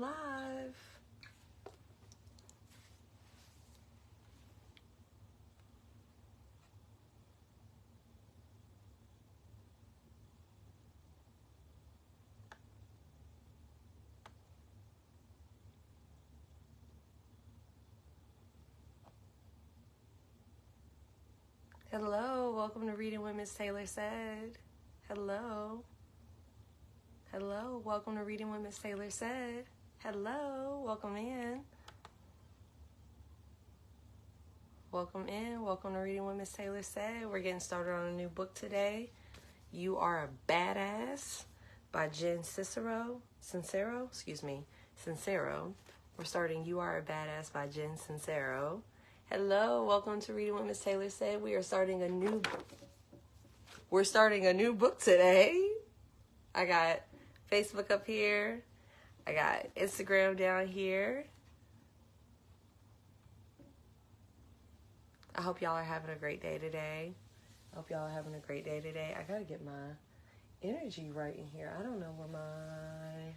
live. Hello, welcome to Reading with Miss Taylor Said. Hello. Hello, welcome to Reading with Miss Taylor Said. Hello, welcome in. Welcome in, welcome to Reading with Miss Taylor Said. We're getting started on a new book today. You Are a Badass by Sincero. We're starting You Are a Badass by Sincero. Hello, welcome to Reading with Miss Taylor Said. We're starting a new book today. I got Facebook up here. I got Instagram down here. I hope y'all are having a great day today. I gotta get my energy right in here. I don't know where my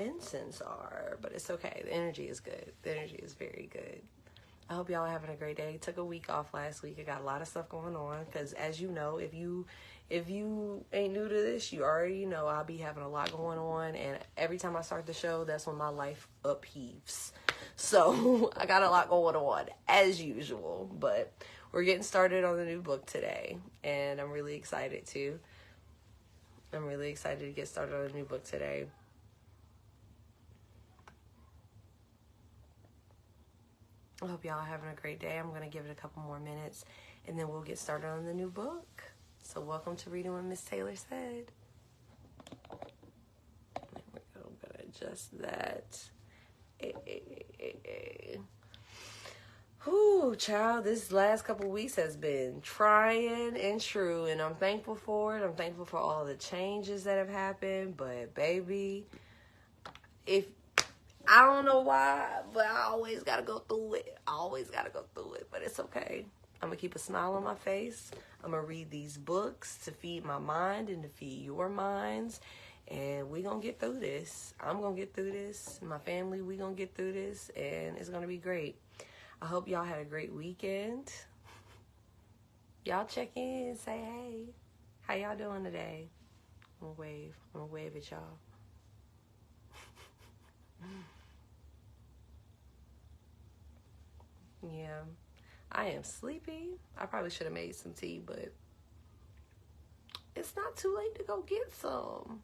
incense are, but it's okay. The energy is good. The energy is very good. I hope y'all are having a great day. Took a week off last week. I got a lot of stuff going on because, as you know, if you ain't new to this, you already know I'll be having a lot going on, and every time I start the show, that's when my life upheaves. So I got a lot going on as usual, but we're getting started on the new book today, and I'm really excited to get started on a new book today. I hope y'all are having a great day. I'm going to give it a couple more minutes, and then we'll get started on the new book. So welcome to Reading with Miss Taylor Said. I'm going to adjust that. Whew, child, this last couple weeks has been trying and true, and I'm thankful for it. I'm thankful for all the changes that have happened, but baby, I don't know why, but I always got to go through it. But it's okay. I'm going to keep a smile on my face. I'm going to read these books to feed my mind and to feed your minds. And we're going to get through this. I'm going to get through this. My family, we're going to get through this. And it's going to be great. I hope y'all had a great weekend. Y'all check in and say, hey, how y'all doing today? I'm going to wave at y'all. Yeah, I am sleepy. I probably should have made some tea, but it's not too late to go get some.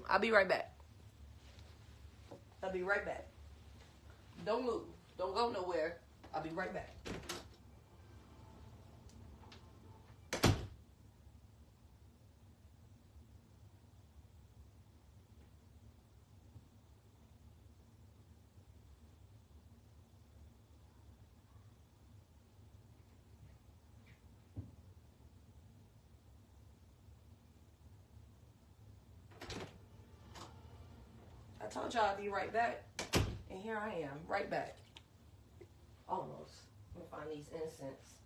I'll be right back. Don't move. Don't go nowhere. I'll be right back. I told y'all I'd be right back, and here I am, right back. Almost. I'm gonna find these incense.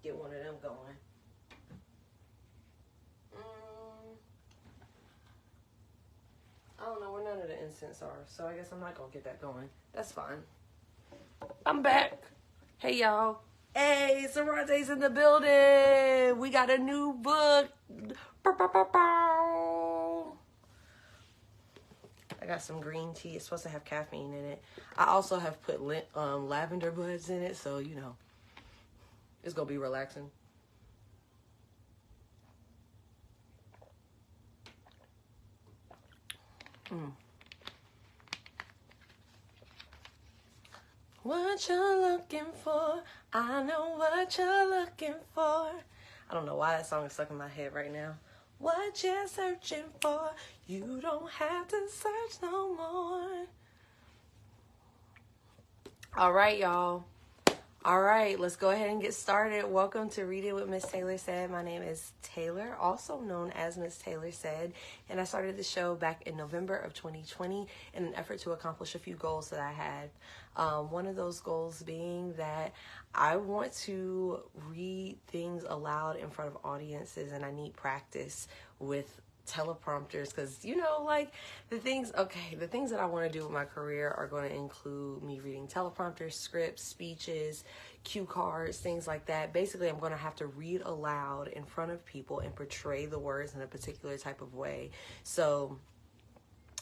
Get one of them going. I don't know where none of the incense are, so I guess I'm not gonna get that going. That's fine. I'm back. Hey, y'all. Hey, Sarante's in the building. We got a new book. I got some green tea. It's supposed to have caffeine in it. I also have put lavender buds in it, so, you know, it's going to be relaxing. What you're looking for, I know what you're looking for. I don't know why that song is stuck in my head right now. What you're searching for, you don't have to search no more. All right, y'all. All right, let's go ahead and get started. Welcome to Reading with Miss Taylor Said. My name is Taylor, also known as Miss Taylor Said, and I started the show back in November of 2020 in an effort to accomplish a few goals that I had. One of those goals being that I want to read things aloud in front of audiences, and I need practice with teleprompters because the things that I want to do with my career are going to include me reading teleprompters, scripts, speeches, cue cards, things like that. Basically, I'm going to have to read aloud in front of people and portray the words in a particular type of way. So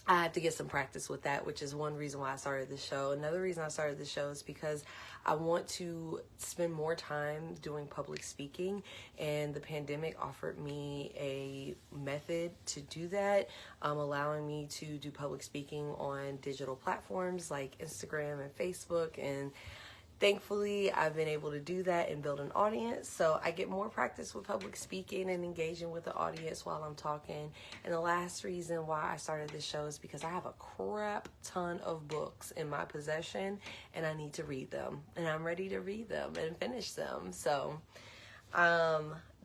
I have to get some practice with that, which is one reason why I started the show. Another reason I started the show is because I want to spend more time doing public speaking, and the pandemic offered me a method to do that, allowing me to do public speaking on digital platforms like Instagram and Facebook, and thankfully, I've been able to do that and build an audience, so I get more practice with public speaking and engaging with the audience while I'm talking. And the last reason why I started this show is because I have a crap ton of books in my possession, and I need to read them, and I'm ready to read them and finish them. So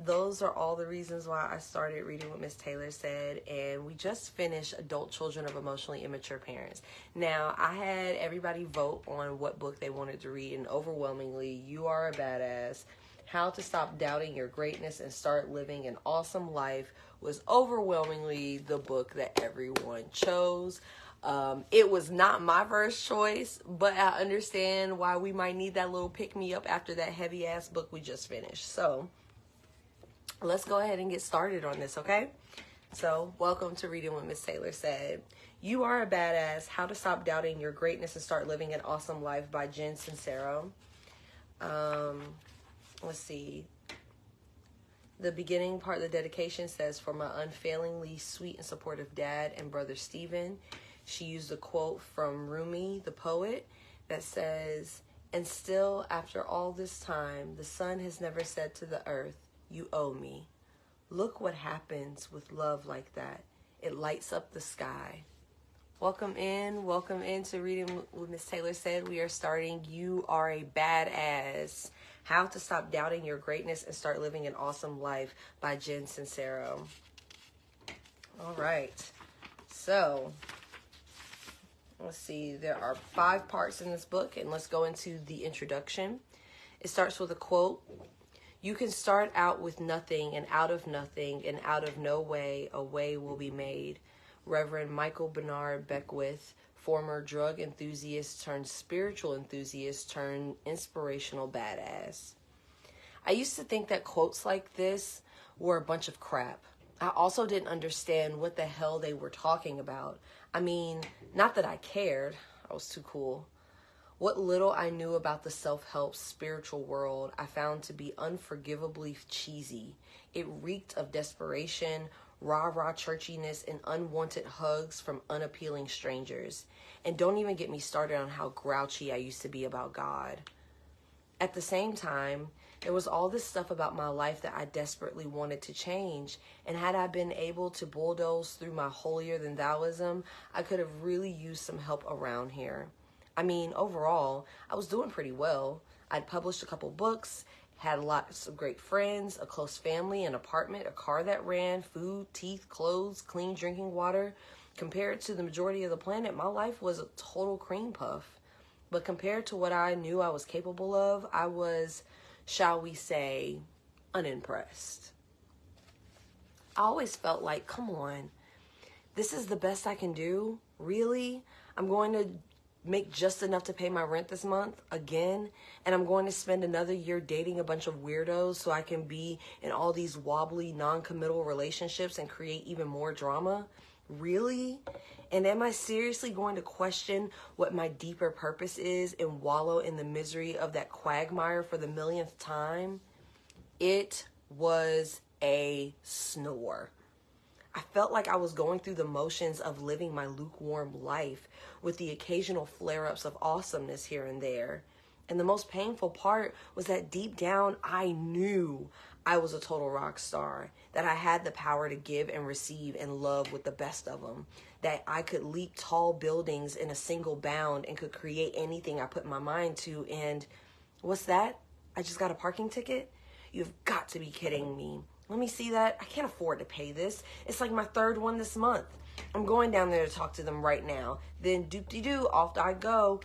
those are all the reasons why I started Reading with Miss Taylor Said, and we just finished Adult Children of Emotionally Immature Parents. Now, I had everybody vote on what book they wanted to read, and overwhelmingly, You Are a Badass, How to Stop Doubting Your Greatness and Start Living an Awesome Life was overwhelmingly the book that everyone chose. It was not my first choice, but I understand why we might need that little pick-me-up after that heavy-ass book we just finished. So let's go ahead and get started on this, okay? So welcome to Reading with Miss Taylor Said. You Are a Badass, How to Stop Doubting Your Greatness and Start Living an Awesome Life by Sincero. Let's see. The beginning part of the dedication says, for my unfailingly sweet and supportive dad and brother Stephen. She used a quote from Rumi, the poet, that says, and still, after all this time, the sun has never said to the earth, you owe me. Look what happens with love like that. It lights up the sky. Welcome in to Reading with Miss Taylor Said. We are starting You Are a Badass, How to Stop Doubting Your Greatness and Start Living an Awesome Life by Sincero. All right. So let's see, there are 5 parts in this book, and let's go into the introduction. It starts with a quote. You can start out with nothing, and out of nothing, and out of no way, a way will be made. Reverend Michael Bernard Beckwith, former drug enthusiast turned spiritual enthusiast turned inspirational badass. I used to think that quotes like this were a bunch of crap. I also didn't understand what the hell they were talking about. I mean, not that I cared. I was too cool. What little I knew about the self-help spiritual world, I found to be unforgivably cheesy. It reeked of desperation, rah-rah churchiness, and unwanted hugs from unappealing strangers. And don't even get me started on how grouchy I used to be about God. At the same time, there was all this stuff about my life that I desperately wanted to change, and had I been able to bulldoze through my holier-than-thouism, I could have really used some help around here. I mean, overall, I was doing pretty well. I'd published a couple books, had lots of great friends, a close family, an apartment, a car that ran, food, teeth, clothes, clean drinking water. Compared to the majority of the planet, my life was a total cream puff. But compared to what I knew I was capable of, I was, shall we say, unimpressed. I always felt like, come on, this is the best I can do? Really? I'm going to make just enough to pay my rent this month again, and I'm going to spend another year dating a bunch of weirdos so I can be in all these wobbly, non-committal relationships and create even more drama? Really? And am I seriously going to question what my deeper purpose is and wallow in the misery of that quagmire for the millionth time? It was a snore. I felt like I was going through the motions of living my lukewarm life with the occasional flare-ups of awesomeness here and there. And the most painful part was that deep down, I knew I was a total rock star, that I had the power to give and receive and love with the best of them, that I could leap tall buildings in a single bound and could create anything I put my mind to. And What's that? I just got a parking ticket? You've got to be kidding me. Let me see that. I can't afford to pay this. It's like my third one this month. I'm going down there to talk to them right now. Then doop-de-doo, off I'd go.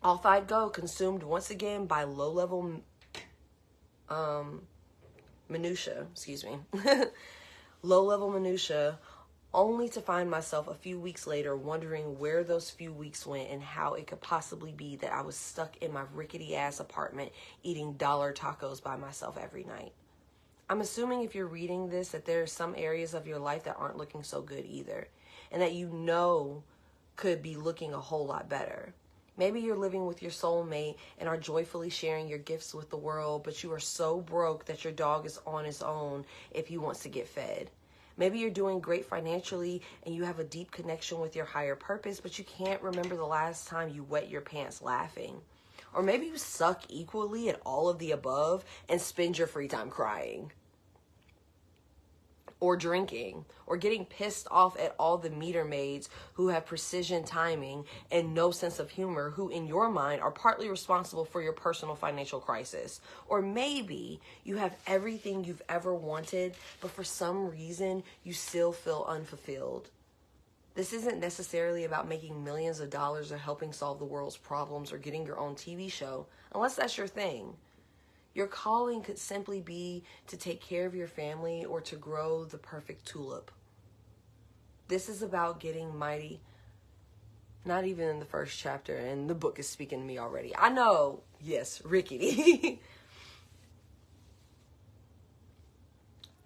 Off I'd go, consumed once again by low-level minutia, excuse me. Low-level minutia, only to find myself a few weeks later wondering where those few weeks went and how it could possibly be that I was stuck in my rickety-ass apartment eating dollar tacos by myself every night. I'm assuming if you're reading this that there are some areas of your life that aren't looking so good either, and that you know could be looking a whole lot better. Maybe you're living with your soulmate and are joyfully sharing your gifts with the world, but you are so broke that your dog is on his own if he wants to get fed. Maybe you're doing great financially and you have a deep connection with your higher purpose, but you can't remember the last time you wet your pants laughing. Or maybe you suck equally at all of the above and spend your free time crying, or drinking, or getting pissed off at all the meter maids who have precision timing and no sense of humor, who in your mind are partly responsible for your personal financial crisis. Or maybe you have everything you've ever wanted, but for some reason you still feel unfulfilled. This isn't necessarily about making millions of dollars or helping solve the world's problems or getting your own TV show, unless that's your thing. Your calling could simply be to take care of your family or to grow the perfect tulip. This is about getting mighty. Not even in the first chapter, and the book is speaking to me already. I know, yes, rickety.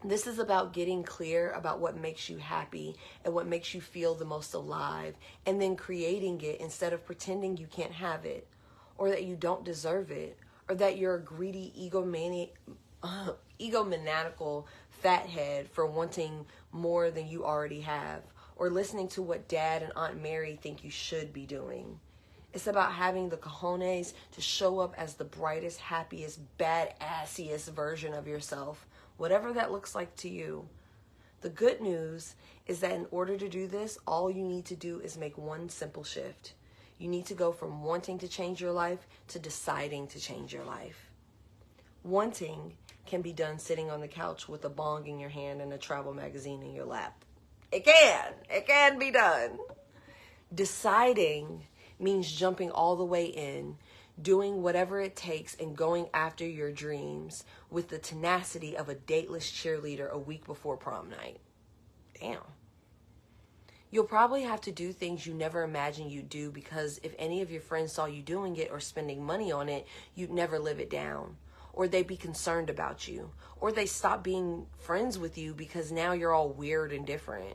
This is about getting clear about what makes you happy and what makes you feel the most alive, and then creating it instead of pretending you can't have it, or that you don't deserve it, or that you're a greedy, egomaniacal fathead for wanting more than you already have, or listening to what Dad and Aunt Mary think you should be doing. It's about having the cojones to show up as the brightest, happiest, badassiest version of yourself, whatever that looks like to you. The good news is that in order to do this, all you need to do is make one simple shift. You need to go from wanting to change your life to deciding to change your life. Wanting can be done sitting on the couch with a bong in your hand and a travel magazine in your lap. It can be done. Deciding means jumping all the way in, doing whatever it takes and going after your dreams with the tenacity of a dateless cheerleader a week before prom night. Damn. You'll probably have to do things you never imagined you'd do, because if any of your friends saw you doing it or spending money on it, you'd never live it down. Or they'd be concerned about you. Or they stop being friends with you because now you're all weird and different.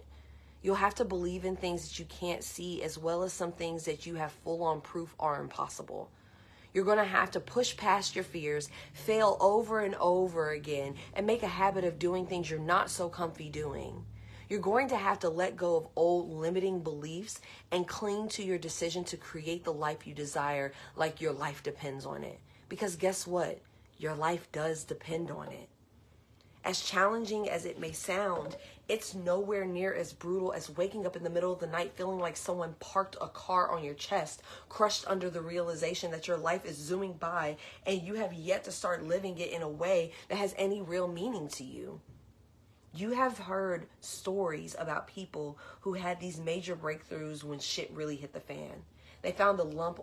You'll have to believe in things that you can't see, as well as some things that you have full-on proof are impossible. You're going to have to push past your fears, fail over and over again, and make a habit of doing things you're not so comfy doing. You're going to have to let go of old limiting beliefs and cling to your decision to create the life you desire, like your life depends on it. Because guess what? Your life does depend on it. As challenging as it may sound, it's nowhere near as brutal as waking up in the middle of the night feeling like someone parked a car on your chest, crushed under the realization that your life is zooming by and you have yet to start living it in a way that has any real meaning to you. You have heard stories about people who had these major breakthroughs when shit really hit the fan. They found a lump,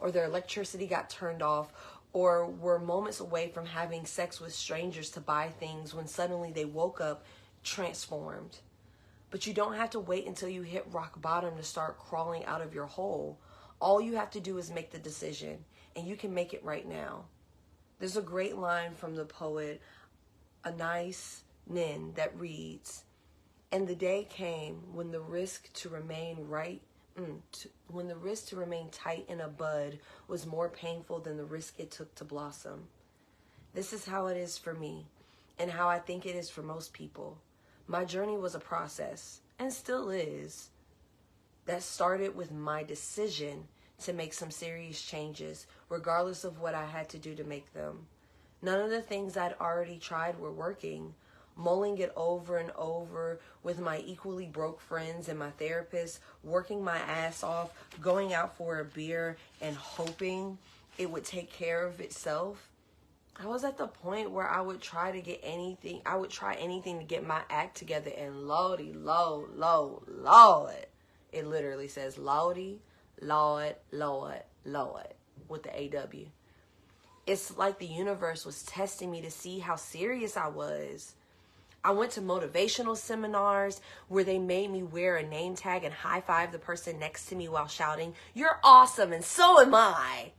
or their electricity got turned off, or were moments away from having sex with strangers to buy things when suddenly they woke up transformed. But you don't have to wait until you hit rock bottom to start crawling out of your hole. All you have to do is make the decision, and you can make it right now. There's a great line from the poet Anais Nin that reads, "And the day came when the risk to remain tight in a bud was more painful than the risk it took to blossom." This is how it is for me, and how I think it is for most people. My journey was a process, and still is, that started with my decision to make some serious changes, regardless of what I had to do to make them. None of the things I'd already tried were working. mulling it over and over with my equally broke friends and my therapist, working my ass off, going out for a beer and hoping it would take care of itself. I was at the point where I would try to get anything. I would try anything to get my act together, and Lord. It literally says Lord, with the AW. It's like the universe was testing me to see how serious I was. I went to motivational seminars where they made me wear a name tag and high five the person next to me while shouting, "You're awesome and so am I."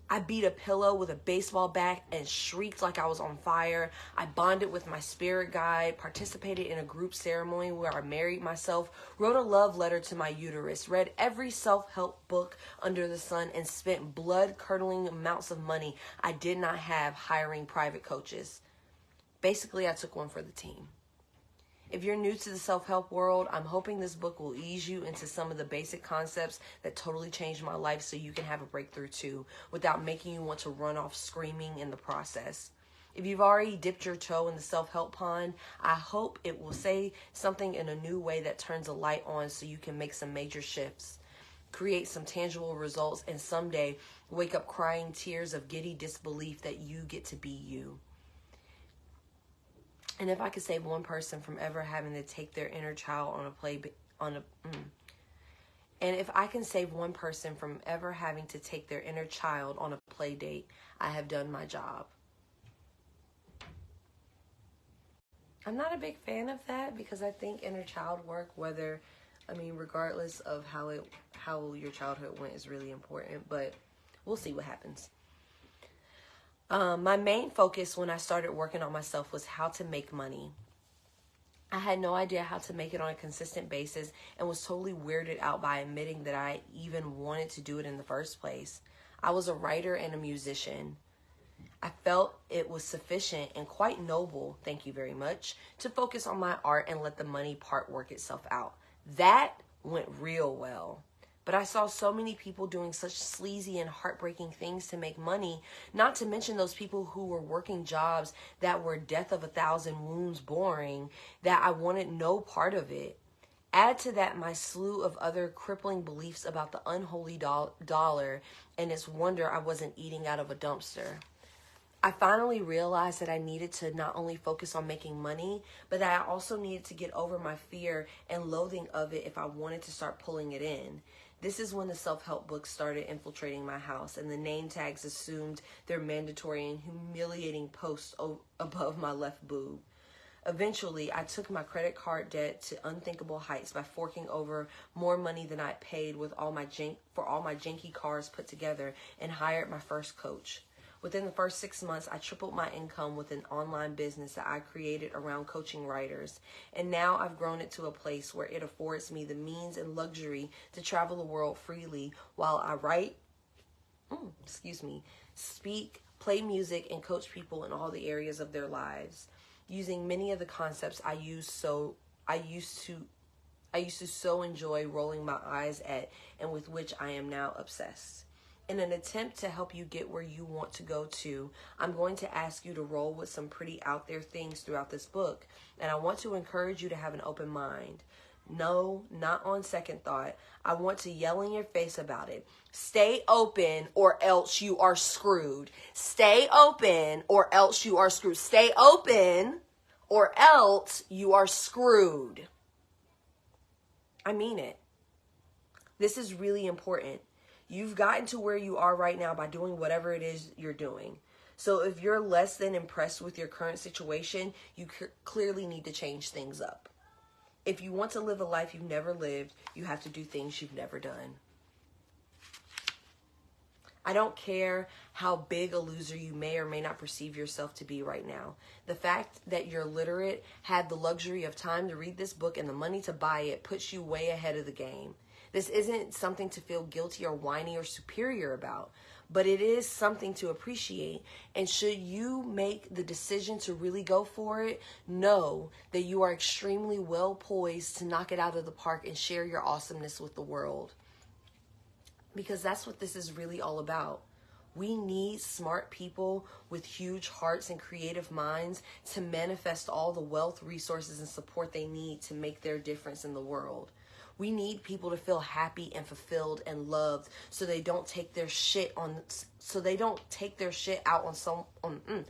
I beat a pillow with a baseball bat and shrieked like I was on fire. I bonded with my spirit guide, participated in a group ceremony where I married myself, wrote a love letter to my uterus, read every self-help book under the sun, and spent blood-curdling amounts of money I did not have hiring private coaches. Basically, I took one for the team. If you're new to the self-help world, I'm hoping this book will ease you into some of the basic concepts that totally changed my life so you can have a breakthrough too, without making you want to run off screaming in the process. If you've already dipped your toe in the self-help pond, I hope it will say something in a new way that turns a light on so you can make some major shifts, create some tangible results, and someday wake up crying tears of giddy disbelief that you get to be you. And if I could save one person from ever having to take their inner child and if I can save one person from ever having to take their inner child on a play date, I have done my job. I'm not a big fan of that because I think inner child work, regardless of how your childhood went, is really important. But we'll see what happens. My main focus when I started working on myself was how to make money. I had no idea how to make it on a consistent basis and was totally weirded out by admitting that I even wanted to do it in the first place. I was a writer and a musician. I felt it was sufficient and quite noble, thank you very much, to focus on my art and let the money part work itself out. That went real well. But I saw so many people doing such sleazy and heartbreaking things to make money, not to mention those people who were working jobs that were death of a thousand wounds boring, that I wanted no part of it. Add to that my slew of other crippling beliefs about the unholy dollar, and it's wonder I wasn't eating out of a dumpster. I finally realized that I needed to not only focus on making money, but that I also needed to get over my fear and loathing of it if I wanted to start pulling it in. This is when the self-help books started infiltrating my house and the name tags assumed their mandatory and humiliating posts above my left boob. Eventually, I took my credit card debt to unthinkable heights by forking over more money than I paid with all my janky cars put together and hired my first coach. Within the first 6 months, I tripled my income with an online business that I created around coaching writers. And now I've grown it to a place where it affords me the means and luxury to travel the world freely while I write, speak, play music, and coach people in all the areas of their lives, using many of the concepts I used to so enjoy rolling my eyes at, and with which I am now obsessed. In an attempt to help you get where you want to go to, I'm going to ask you to roll with some pretty out there things throughout this book, and I want to encourage you to have an open mind. No, not on second thought. I want to yell in your face about it. Stay open or else you are screwed. Stay open or else you are screwed. Stay open or else you are screwed. I mean it. This is really important. You've gotten to where you are right now by doing whatever it is you're doing. So if you're less than impressed with your current situation, you clearly need to change things up. If you want to live a life you've never lived, you have to do things you've never done. I don't care how big a loser you may or may not perceive yourself to be right now. The fact that you're literate, had the luxury of time to read this book and the money to buy it, puts you way ahead of the game. This isn't something to feel guilty or whiny or superior about, but it is something to appreciate. And should you make the decision to really go for it, know that you are extremely well poised to knock it out of the park and share your awesomeness with the world. Because that's what this is really all about. We need smart people with huge hearts and creative minds to manifest all the wealth, resources, and support they need to make their difference in the world. We need people to feel happy and fulfilled and loved, so they don't take their shit out on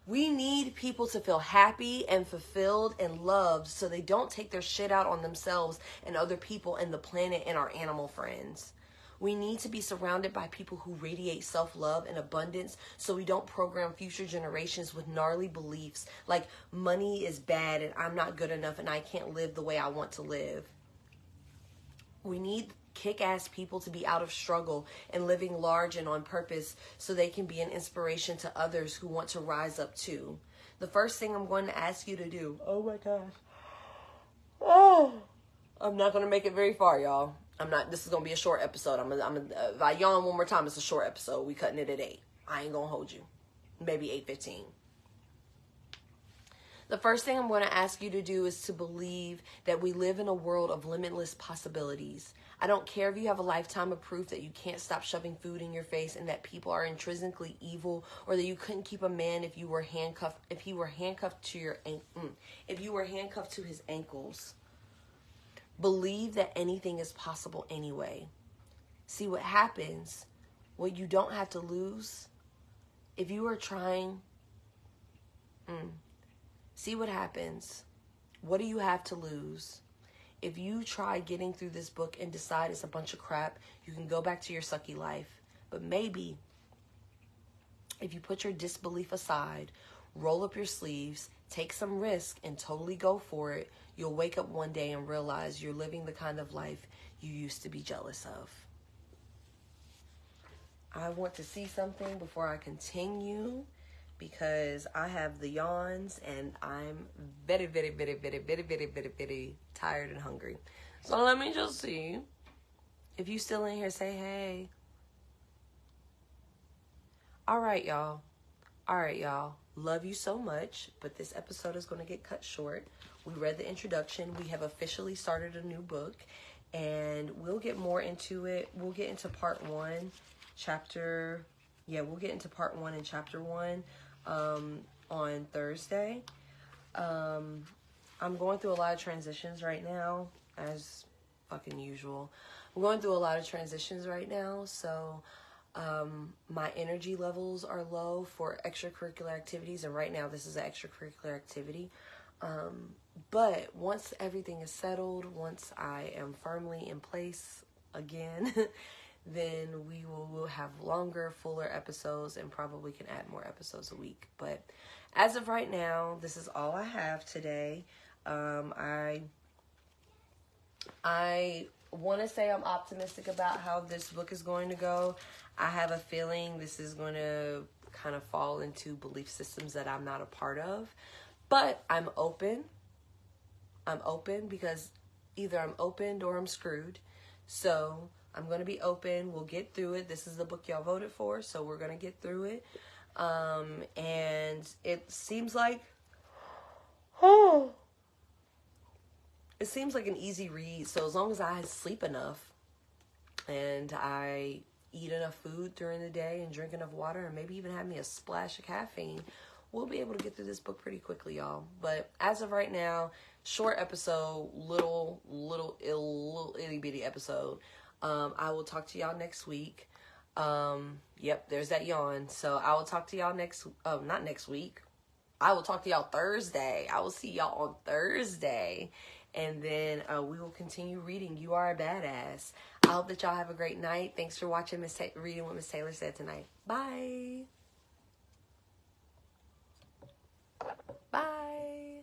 We need people to feel happy and fulfilled and loved, so they don't take their shit out on themselves and other people and the planet and our animal friends. We need to be surrounded by people who radiate self-love and abundance, so we don't program future generations with gnarly beliefs like money is bad and I'm not good enough and I can't live the way I want to live. We need kick-ass people to be out of struggle and living large and on purpose, so they can be an inspiration to others who want to rise up too. The first thing I'm going to ask you to do, oh my gosh, I'm not going to make it very far, y'all. This is going to be a short episode. If I yawn one more time, it's a short episode. We cutting it at 8. I ain't going to hold you. Maybe 8:15. The first thing I'm going to ask you to do is to believe that we live in a world of limitless possibilities. I don't care if you have a lifetime of proof that you can't stop shoving food in your face and that people are intrinsically evil, or that you couldn't keep a man if you were handcuffed to his ankles. Believe that anything is possible anyway. See what happens, what you don't have to lose. If you are trying, see what happens. What do you have to lose? If you try getting through this book and decide it's a bunch of crap, you can go back to your sucky life. But maybe if you put your disbelief aside, roll up your sleeves, take some risk, and totally go for it, you'll wake up one day and realize you're living the kind of life you used to be jealous of. I want to see something before I continue, because I have the yawns and I'm very, very, very, very, very, very, very, very tired and hungry. So let me just see. If you still in here, say hey. All right, y'all. Love you so much, but this episode is going to get cut short. We read the introduction. We have officially started a new book, and we'll get more into it. We'll get into part 1, we'll get into part 1 and chapter 1 on Thursday. I'm going through a lot of transitions right now, as fucking usual. I'm going through a lot of transitions right now, so my energy levels are low for extracurricular activities, and right now this is an extracurricular activity. But once everything is settled, once I am firmly in place again, then we'll have longer, fuller episodes and probably can add more episodes a week. But as of right now, this is all I have today. I want to say I'm optimistic about how this book is going to go. I have a feeling this is going to kind of fall into belief systems that I'm not a part of. But I'm open. I'm open because either I'm opened or I'm screwed. So I'm going to be open. We'll get through it. This is the book y'all voted for, so we're going to get through it. And it seems like an easy read. So as long as I sleep enough and I eat enough food during the day and drink enough water and maybe even have me a splash of caffeine, we'll be able to get through this book pretty quickly, y'all. But as of right now, short episode, little itty bitty episode. I will talk to y'all next week. Yep, there's that yawn. So I will talk to y'all not next week. I will talk to y'all Thursday. I will see y'all on Thursday. And then we will continue reading You Are a Badass. I hope that y'all have a great night. Thanks for watching reading what Miss Taylor said tonight. Bye. Bye.